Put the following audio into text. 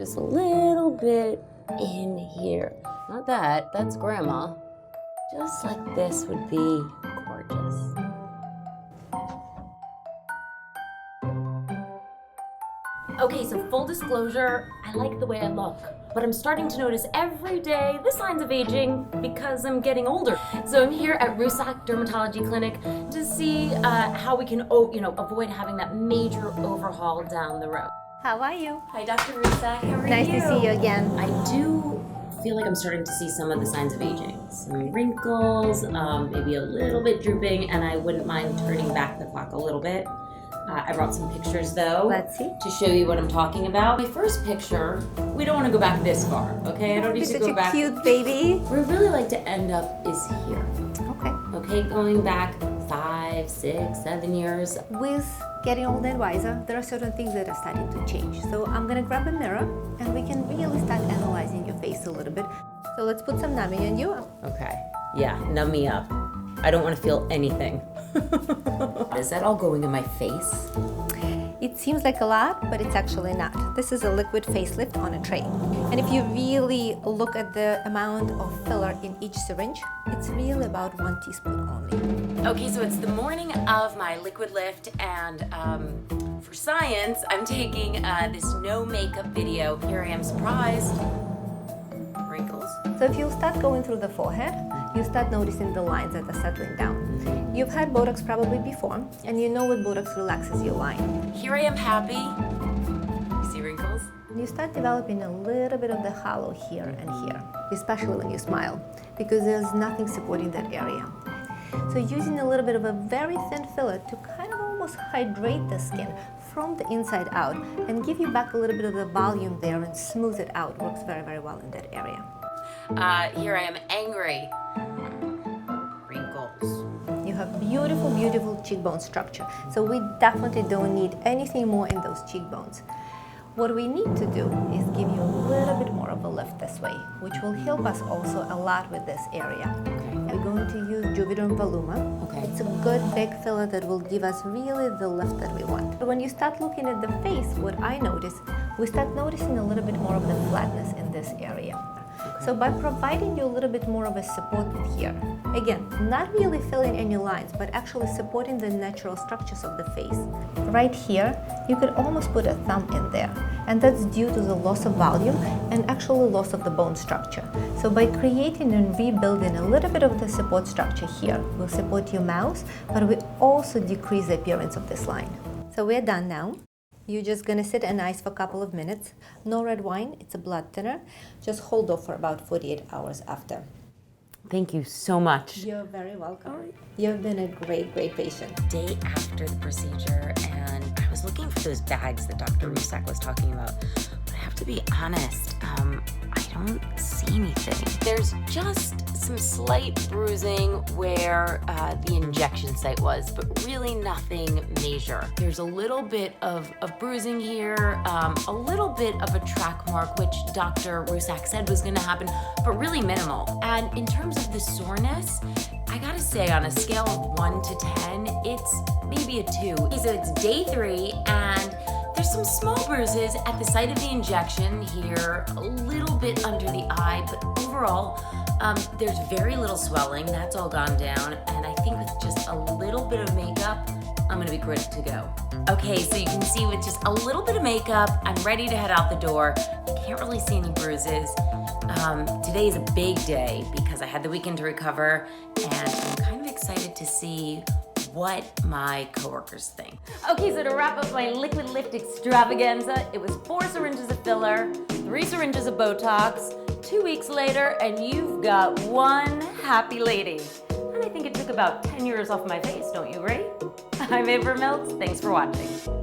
Just a little bit in here. Not that, that's grandma. Just like this would be gorgeous. Okay, so full disclosure, I like the way I look, but I'm starting to notice every day the signs of aging because I'm getting older. So I'm here at Rusak Dermatology Clinic to see how we can, avoid having that major overhaul down the road. How are you? Hi, Dr. Rusak. How are you? Nice to see you again. I do feel like I'm starting to see some of the signs of aging. Some wrinkles, maybe a little bit drooping, and I wouldn't mind turning back the clock a little bit. I brought some pictures though. Let's see. To show you what I'm talking about. My first picture, we don't want to go back this far, okay? I don't need to go back. Such a cute baby. Where we really like to end up is here. Okay. Okay, going back 5, 6, 7 years. With getting older and wiser, there are certain things that are starting to change. So I'm gonna grab a mirror and we can really start analyzing your face a little bit. So let's put some numbing on you. Okay, yeah, numb me up. I don't want to feel anything. Is that all going in my face? It seems like a lot, but it's actually not. This is a liquid facelift on a tray. And if you really look at the amount of filler in each syringe, it's really about 1 teaspoon only. Okay, so it's the morning of my liquid lift, and for science, I'm taking this no makeup video. Here I am, surprised. Wrinkles. So if you start going through the forehead, you start noticing the lines that are settling down. You've had Botox probably before, and you know what Botox relaxes your line. Here I am happy. You see wrinkles? You start developing a little bit of the hollow here and here, especially when you smile, because there's nothing supporting that area. So using a little bit of a very thin filler to kind of almost hydrate the skin from the inside out and give you back a little bit of the volume there and smooth it out works very, very well in that area. Here I am angry. Wrinkles. You have beautiful, beautiful cheekbone structure. So we definitely don't need anything more in those cheekbones. What we need to do is give you a little bit more of a lift this way, which will help us also a lot with this area. Okay. We're going to use Juvederm VOLUMA. Okay. It's a good big filler that will give us really the lift that we want. But when you start looking at the face, what I notice, we start noticing a little bit more of the flatness in this area. So by providing you a little bit more of a support here, again, not really filling any lines, but actually supporting the natural structures of the face. Right here, you could almost put a thumb in there, and that's due to the loss of volume and actually loss of the bone structure. So by creating and rebuilding a little bit of the support structure here, we'll support your mouth, but we also decrease the appearance of this line. So we're done now. You're just gonna sit and ice for a couple of minutes. No red wine, it's a blood thinner. Just hold off for about 48 hours after. Thank you so much. You're very welcome. You've been a great, great patient. Day after the procedure, and I was looking for those bags that Dr. Rusak was talking about, but I have to be honest, I don't see anything. There's just some slight bruising where the injection site was, but really nothing major. There's a little bit of bruising here, a little bit of a track mark, which Dr. Rusak said was gonna happen, but really minimal. And in terms of the soreness, I gotta say on a scale of 1 to 10, it's maybe a 2. So it's day 3, and there's some small bruises at the site of the injection here, a little bit under the eye, but overall, there's very little swelling. That's all gone down, and I think with just a little bit of makeup, I'm gonna be good to go. Okay, so you can see with just a little bit of makeup, I'm ready to head out the door. I can't really see any bruises. Today is a big day because I had the weekend to recover, and I'm kind of excited to see what my coworkers think. Okay, so to wrap up my liquid lift extravaganza, it was 4 syringes of filler, 3 syringes of Botox, 2 weeks later, and you've got one happy lady. And I think it took about 10 years off my face, don't you agree? I'm Milks. Thanks for watching.